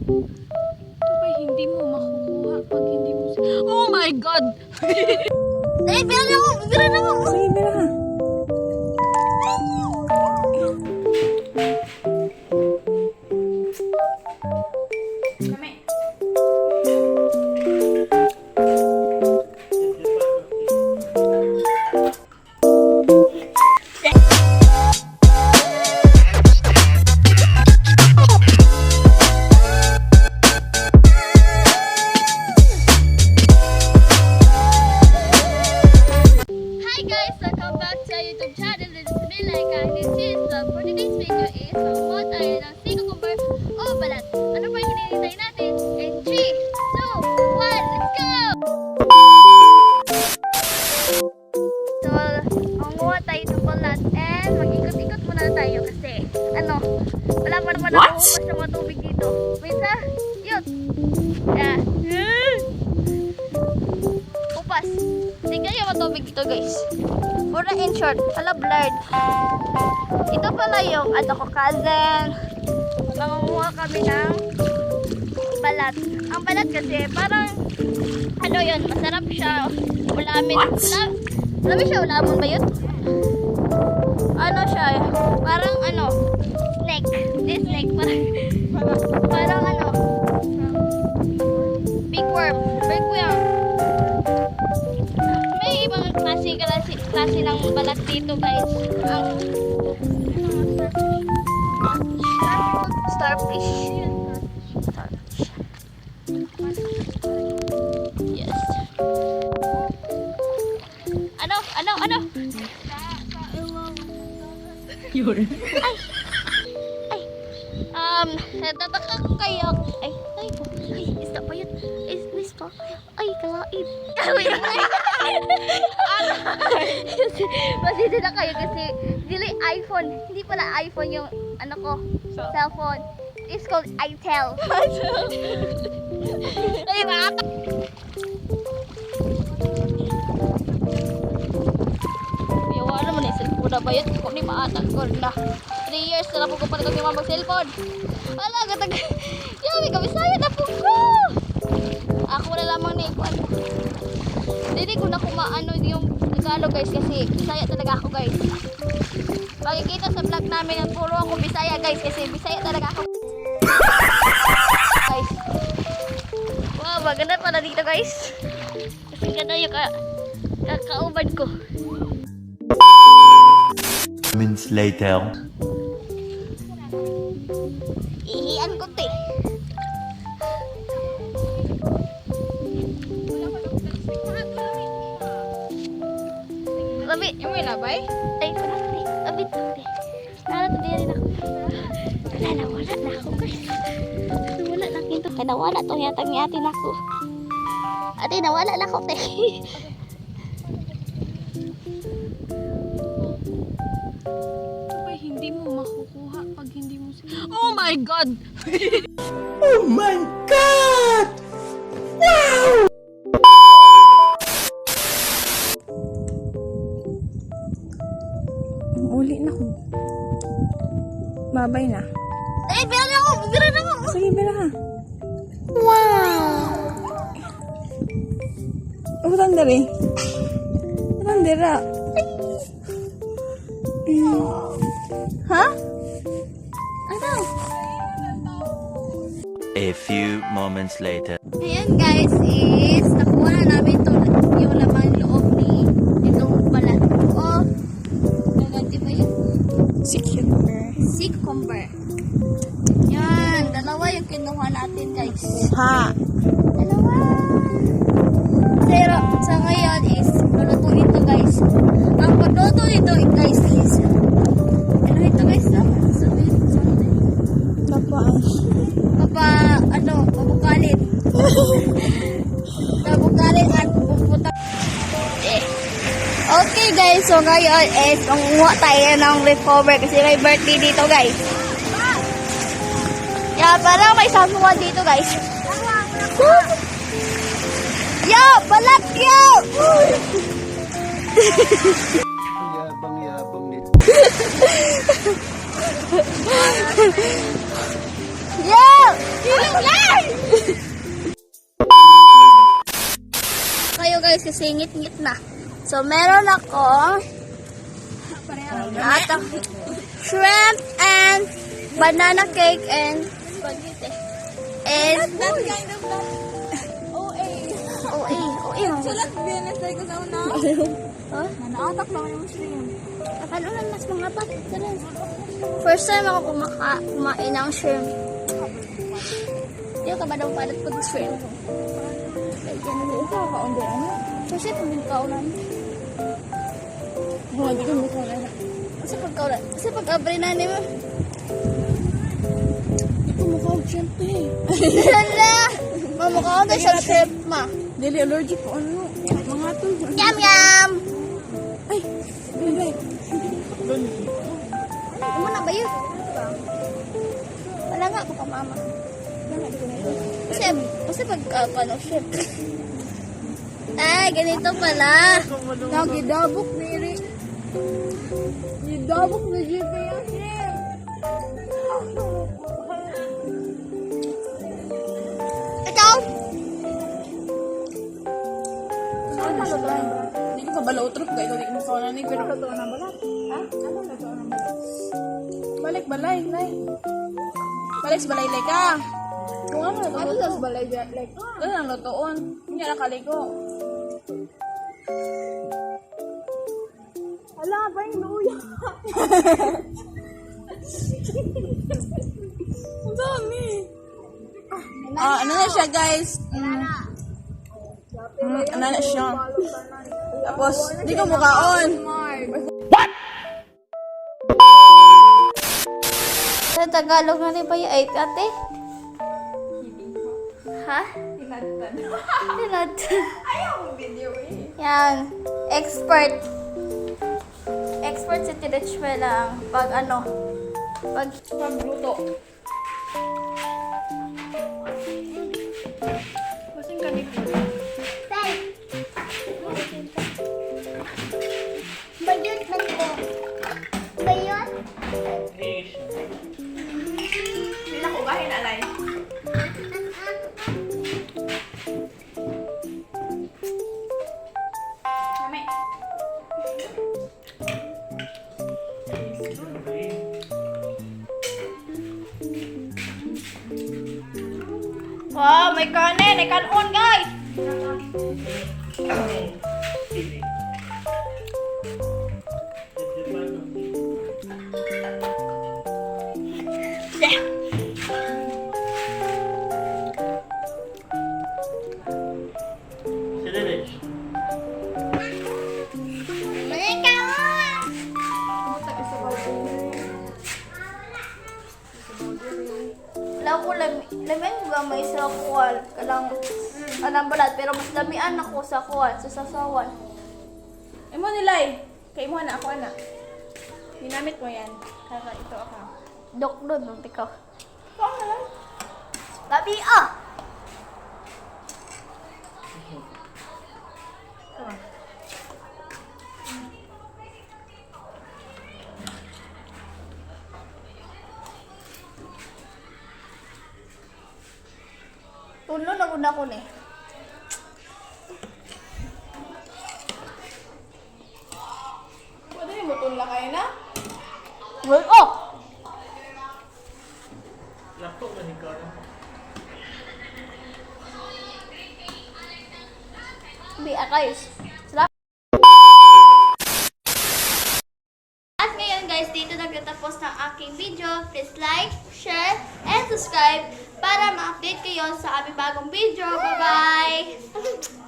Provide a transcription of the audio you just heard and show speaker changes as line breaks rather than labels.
Ito ba hindi mo makukuha pag hindi mo... Oh my God!
Eh, bira na mo! Bira na mo!
Sige, bira ka. Kami.
Hi guys! Welcome back to our YouTube channel. This is Milaika and this is for today's video is makuha tayo ng cucumber o balat. Ano pa yung hinihintay natin? In 3, 2, 1, let's go! So, makuha tayo ng balat and mag-ikot-ikot muna tayo kasi wala pa naman nakuha sa mga tubig dito. Wait ha? Yun! Yeah. Upas! Hindi kaya matubig dito guys. Pura in short, pala blurred. Ito pala yung ko cousin. Mangunguha kami ng balat. Ang balat kasi parang yun, masarap siya. Ulamin. Ulamin siya, ulamon ba yun? Ano siya? Parang snake. This snake. Parang big worm. Big worm. May ibang klase ng balat dito guys. Starfish. Yes. Ano?
Yun.
Natataka ko kayo. Ay, isda pa yun. Isda pa. Ay, kalain. Masita na kayo kasi dili iPhone. Hindi pala iPhone yung cellphone. It's called iTel. Ay, ba? Yawa naman yung cellphone na ba yun? Kung di maatag ko na. 3 years na po ko pa ito mag-cellphone. Wala, gatag. Yami, kabisaya na po ko. Ako na lamang na ikuan mo. Hindi ko na kumaano yung Tagalog guys kasi Bisaya talaga ako guys. Makikita sa vlog namin ang puro ako Bisaya guys kasi Bisaya talaga ako. Guys. Wow, maganda pala dito guys. Kasi ganda yung kakaubad ko.
Minutes later.
Ihian ko te. Labit.
Yung may labay?
Ay, panati. Labit. Nara, rin ako. Nawala na ako guys. Nawala na ito. Nawala to yatang yatin ako. Ate, nawala na ako te.
Ito ba hindi mo makukuha pag hindi mo... Oh my God!
Oh my God! Wow!
Uli na ko. Babay na.
Ay, bira na ako! Bira na ako!
Sige, bira ka.
Wow!
Utang dari. Utang dira. Ha? Ano?
A few moments later.
Ayan guys, is nakuha na namin yung lamang loob ni itong balat. O, naganti ba yun? Cucumber. Yan, dalawa yung kinuha natin guys.
Ha?
Dalawa. Pero sa ngayon is lulutuin ito guys. Ang pagluto nito guys is ito guys na? Pabukalin. Pabukalin at pupunta. Okay guys, so ngayon is manguha tayo ng leftover kasi may birthday dito guys. Yeah, parang may samuan dito guys. Yo, balat yo!
Yabang nito.
Yo! Silong lang! guys kasi ngit-ngit na. So, meron akong shrimp and banana cake and spaghetti. And
That kind of that.
OA.
Sulat Venus tayo ko sa una.
Huh?
Nanaatak lang yung shrimp.
Akala lang mas mga bat. First time ako kumain ng shrimp. Hindi ka ba daw palat pag shrimp?
Ikaw ka-under ano?
Kasi pag kaulan.
Oh, hindi ko mo ko na.
Kasi pag kaulan. Kasi pag abri na mo.
Ito mo ka shrimp eh.
Hala! Mamukha ko na sa shrimp ma.
Dili allergic ko ano. Mga to.
Yum yum!
Ay, bye.
Ano na ba yun? Wala nga baka mama. Kasi pag shrimp. Ay, ganito pala.
Nagidabok ni Iri. Gidabok na JP yung shrimp.
Ito!
Saan na ba? Hindi ko kabalo utrop ka. Ikaw di mo kawalan ni. Pero totoo na ba? Ha? Ano totoo na ba? Balik balay, lay. Balik sa balay, lay ka. Kung ano na ano sa balay, like, doon ang lutoon. Hindi na nakaligo. Hala, ba yung luya? Ang dami. Ano na siya, guys? Ano na siya? Tapos, di ko mukhaon.
Sa Tagalog na rin ba yung ay ate? Ha? Tinad.
Ayaw mo video eh.
Yan. Expert. Expert si Tirich lang. Pag ano. Pag
Pagluto. Kasing kanito.
Bayot na ko. Bayot?
Naku, bahin alay. Mami.
Wow, may kanin. May kanon, guys. May kanon. Wala ko lamian ba may sa kuwal kanang balat pero mas damian ako sa kuwal sa sasawan.
Imo nilay. Kay mo na ako ana. Ginamit mo yan. Kaya ito ako.
Dokdod ng tikaw.
Ikaw na lang.
Labi ah. Tulo na guna ko ni.
Pwede mo butol na kayo na?
Well, oh. Be guys. Salamat. At ngayon guys, dito nagtatapos ng aking video. Please like, share, and subscribe para ma-update kayo sa aming bagong video. Bye-bye!